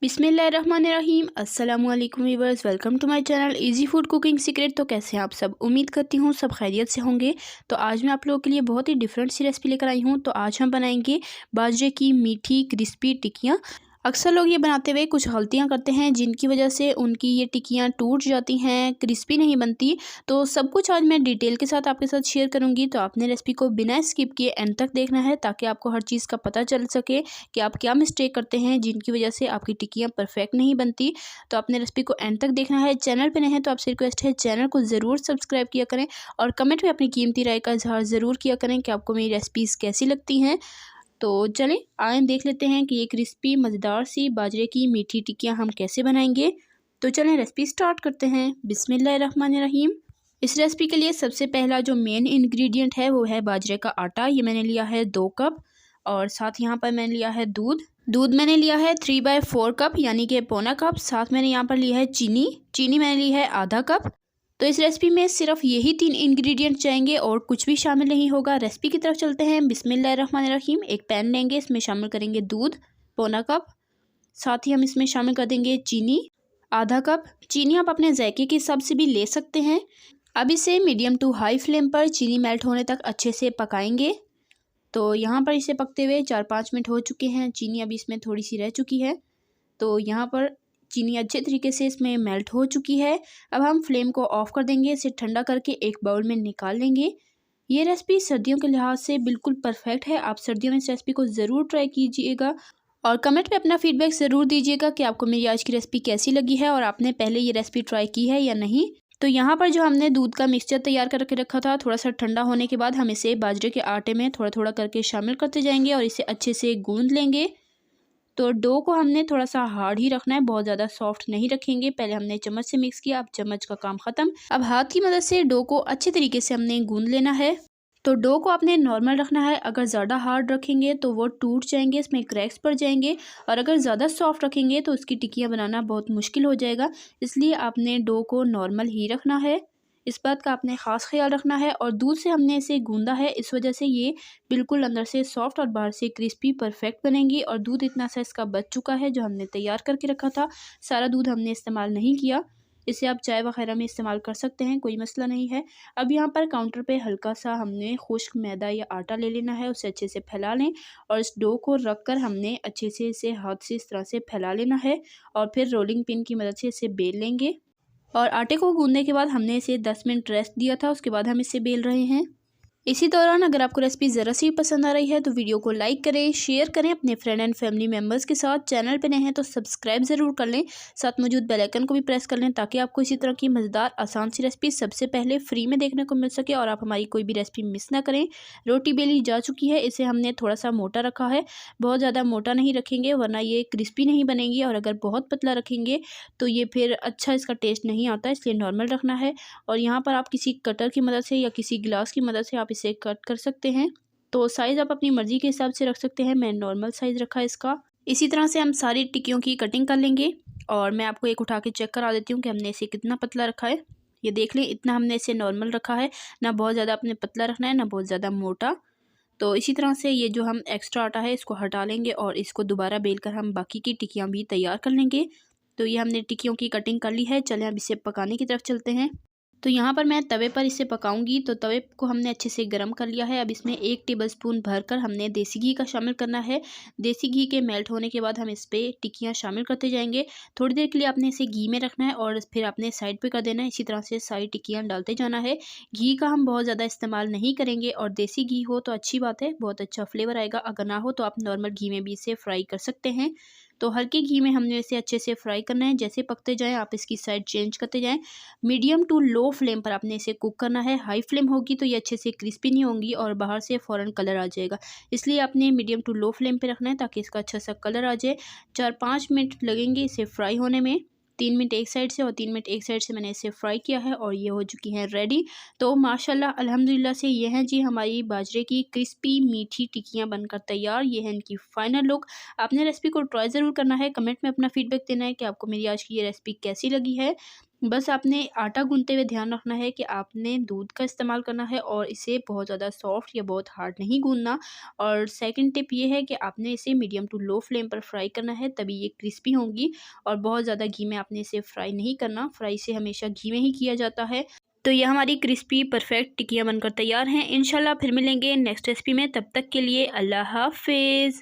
बिस्मिल्लाहिर्रहमानिर्रहीम। अस्सलामुअलैकुम viewers, welcome to my channel easy food cooking secret. तो कैसे हैं आप सब? उम्मीद करती हूँ सब खैरियत से होंगे। तो आज मैं आप लोगों के लिए बहुत ही डिफरेंट सी रेसिपी लेकर आई हूँ। तो आज हम बनाएंगे बाजरे की मीठी क्रिस्पी टिक्कियाँ। अक्सर लोग ये बनाते हुए कुछ गलतियाँ करते हैं जिनकी वजह से उनकी ये टिक्कियाँ टूट जाती हैं, क्रिस्पी नहीं बनती। तो सब कुछ आज मैं डिटेल के साथ आपके साथ शेयर करूँगी। तो आपने रेसिपी को बिना स्किप किए एंड तक देखना है ताकि आपको हर चीज़ का पता चल सके कि आप क्या मिस्टेक करते हैं जिनकी वजह से आपकी टिक्कियाँ परफेक्ट नहीं बनती। तो आपने रेसिपी को एंड तक देखना है। चैनल पर नए हैं तो आपसे रिक्वेस्ट है चैनल को ज़रूर सब्सक्राइब किया करें और कमेंट में अपनी कीमती राय का इजहार ज़रूर किया करें कि आपको मेरी रेसिपीज़ कैसी लगती हैं। तो चलें आए देख लेते हैं कि ये क्रिस्पी मज़ेदार सी बाजरे की मीठी टिक्कियाँ हम कैसे बनाएंगे। तो चलें रेसिपी स्टार्ट करते हैं। बिस्मिल्लाहिर्रहमानिर्रहीम। इस रेसिपी के लिए सबसे पहला जो मेन इंग्रेडिएंट है वो है बाजरे का आटा। ये मैंने लिया है 2 कप और साथ यहाँ पर मैंने लिया है दूध मैंने लिया है 3/4 कप यानी कि पौना कप। साथ मैंने यहाँ पर लिया है चीनी मैंने ली है आधा कप। तो इस रेसिपी में सिर्फ यही 3 इंग्रेडिएंट चाहिए और कुछ भी शामिल नहीं होगा। रेसिपी की तरफ चलते हैं। बिस्मिल्लाहिर्रहमानिर्रहीम। एक पैन लेंगे, इसमें शामिल करेंगे दूध पौना कप। साथ ही हम इसमें शामिल कर देंगे चीनी आधा कप। चीनी आप अपने जायके के हिसाब से भी ले सकते हैं। अब इसे मीडियम टू हाई फ्लेम पर चीनी मेल्ट होने तक अच्छे से पकाएंगे। तो यहाँ पर इसे पकते हुए 4-5 मिनट हो चुके हैं। चीनी अभी इसमें थोड़ी सी रह चुकी है। तो यहाँ पर चीनी अच्छे तरीके से इसमें मेल्ट हो चुकी है। अब हम फ्लेम को ऑफ कर देंगे, इसे ठंडा करके एक बाउल में निकाल लेंगे। ये रेसिपी सर्दियों के लिहाज से बिल्कुल परफेक्ट है। आप सर्दियों में इस रेसिपी को ज़रूर ट्राई कीजिएगा और कमेंट में अपना फीडबैक ज़रूर दीजिएगा कि आपको मेरी आज की रेसिपी कैसी लगी है और आपने पहले ये रेसिपी ट्राई की है या नहीं। तो यहाँ पर जो हमने दूध का मिक्सचर तैयार करके रखा था, थोड़ा सा ठंडा होने के बाद हम इसे बाजरे के आटे में थोड़ा थोड़ा करके शामिल करते जाएंगे और इसे अच्छे से गूंद लेंगे। तो डो को हमने थोड़ा सा हार्ड ही रखना है, बहुत ज़्यादा सॉफ्ट नहीं रखेंगे। पहले हमने चम्मच से मिक्स किया, अब चम्मच का काम ख़त्म। अब हाथ की मदद से डो को अच्छे तरीके से हमने गूंद लेना है। तो डो को आपने नॉर्मल रखना है। अगर ज़्यादा हार्ड रखेंगे तो वो टूट जाएंगे, इसमें क्रैक्स पड़ जाएंगे। और अगर ज़्यादा सॉफ्ट रखेंगे तो उसकी टिक्कियाँ बनाना बहुत मुश्किल हो जाएगा। इसलिए आपने डो को नॉर्मल ही रखना है, इस बात का आपने ख़ास ख्याल रखना है। और दूध से हमने इसे गूंदा है, इस वजह से ये बिल्कुल अंदर से सॉफ्ट और बाहर से क्रिस्पी परफेक्ट बनेंगी। और दूध इतना सा इसका बच चुका है जो हमने तैयार करके रखा था। सारा दूध हमने इस्तेमाल नहीं किया, इसे आप चाय वगैरह में इस्तेमाल कर सकते हैं, कोई मसला नहीं है। अब यहाँ पर काउंटर पे हल्का सा हमने खुश्क मैदा या आटा ले लेना है, उसे अच्छे से फैला लें और इस डो को रख कर हमने अच्छे से इसे हाथ से इस तरह से फैला लेना है और फिर रोलिंग पिन की मदद से इसे बेल लेंगे। और आटे को गूंदने के बाद हमने इसे 10 मिनट रेस्ट दिया था, उसके बाद हम इसे बेल रहे हैं। इसी दौरान अगर आपको रेसिपी ज़रा सी पसंद आ रही है तो वीडियो को लाइक करें, शेयर करें अपने फ्रेंड एंड फैमिली मेम्बर्स के साथ। चैनल पे नए हैं तो सब्सक्राइब ज़रूर कर लें, साथ मौजूद बेल आइकन को भी प्रेस कर लें ताकि आपको इसी तरह की मज़ेदार आसान सी रेसिपी सबसे पहले फ्री में देखने को मिल सके और आप हमारी कोई भी रेसिपी मिस ना करें। रोटी बेली जा चुकी है, इसे हमने थोड़ा सा मोटा रखा है, बहुत ज़्यादा मोटा नहीं रखेंगे वरना ये क्रिस्पी नहीं बनेगी। और अगर बहुत पतला रखेंगे तो ये फिर अच्छा इसका टेस्ट नहीं आता, इसलिए नॉर्मल रखना है। और यहाँ पर आप किसी कटर की मदद से या किसी गिलास की मदद से आप इसे कट कर सकते हैं। तो साइज़ आप अपनी मर्ज़ी के हिसाब से रख सकते हैं, मैं नॉर्मल साइज़ रखा है इसका। इसी तरह से हम सारी टिक्कियों की कटिंग कर लेंगे और मैं आपको एक उठा के चेक करा देती हूँ कि हमने इसे कितना पतला रखा है। ये देख लें, इतना हमने इसे नॉर्मल रखा है, ना बहुत ज़्यादा अपने पतला रखना है ना बहुत ज़्यादा मोटा। तो इसी तरह से ये जो हम एक्स्ट्रा आटा है इसको हटा लेंगे और इसको दोबारा बेल कर हम बाकी की टिक्कियाँ भी तैयार कर लेंगे। तो ये हमने टिक्कियों की कटिंग कर ली है, चलें अब इसे पकाने की तरफ चलते हैं। तो यहाँ पर मैं तवे पर इसे पकाऊंगी। तो तवे को हमने अच्छे से गर्म कर लिया है। अब इसमें 1 टेबलस्पून भरकर हमने देसी घी का शामिल करना है। देसी घी के मेल्ट होने के बाद हम इस पर टिक्कियाँ शामिल करते जाएंगे। थोड़ी देर के लिए आपने इसे घी में रखना है और फिर आपने साइड पे कर देना है। इसी तरह से सारी टिक्कियाँ डालते जाना है। घी का हम बहुत ज़्यादा इस्तेमाल नहीं करेंगे और देसी घी हो तो अच्छी बात है, बहुत अच्छा फ्लेवर आएगा। अगर ना हो तो आप नॉर्मल घी में भी इसे फ्राई कर सकते हैं। तो हल्के घी में हमने इसे अच्छे से फ्राई करना है। जैसे पकते जाएं आप इसकी साइड चेंज करते जाएं। मीडियम टू लो फ्लेम पर आपने इसे कुक करना है। हाई फ्लेम होगी तो ये अच्छे से क्रिस्पी नहीं होंगी और बाहर से फ़ौरन कलर आ जाएगा, इसलिए आपने मीडियम टू लो फ्लेम पे रखना है ताकि इसका अच्छा सा कलर आ जाए। 4-5 मिनट लगेंगे इसे फ्राई होने में। 3 मिनट एक साइड से और 3 मिनट एक साइड से मैंने इसे फ्राई किया है और ये हो चुकी हैं रेडी। तो माशाल्लाह अल्हम्दुलिल्लाह से ये हैं जी हमारी बाजरे की क्रिस्पी मीठी टिक्कियाँ बनकर तैयार। ये है इनकी फाइनल लुक। आपने रेसिपी को ट्राई ज़रूर करना है, कमेंट में अपना फीडबैक देना है कि आपको मेरी आज की ये रेसिपी कैसी लगी है। बस आपने आटा गूँथते हुए ध्यान रखना है कि आपने दूध का इस्तेमाल करना है और इसे बहुत ज़्यादा सॉफ्ट या बहुत हार्ड नहीं गूँथना। और सेकंड टिप ये है कि आपने इसे मीडियम टू लो फ्लेम पर फ्राई करना है, तभी ये क्रिस्पी होंगी। और बहुत ज़्यादा घी में आपने इसे फ्राई नहीं करना, फ्राई इसे हमेशा घी में ही किया जाता है। तो ये हमारी क्रिस्पी परफेक्ट टिक्कियाँ बनकर तैयार हैं। इंशाल्लाह फिर मिलेंगे नेक्स्ट रेसिपी में, तब तक के लिए अल्लाह हाफ़िज़।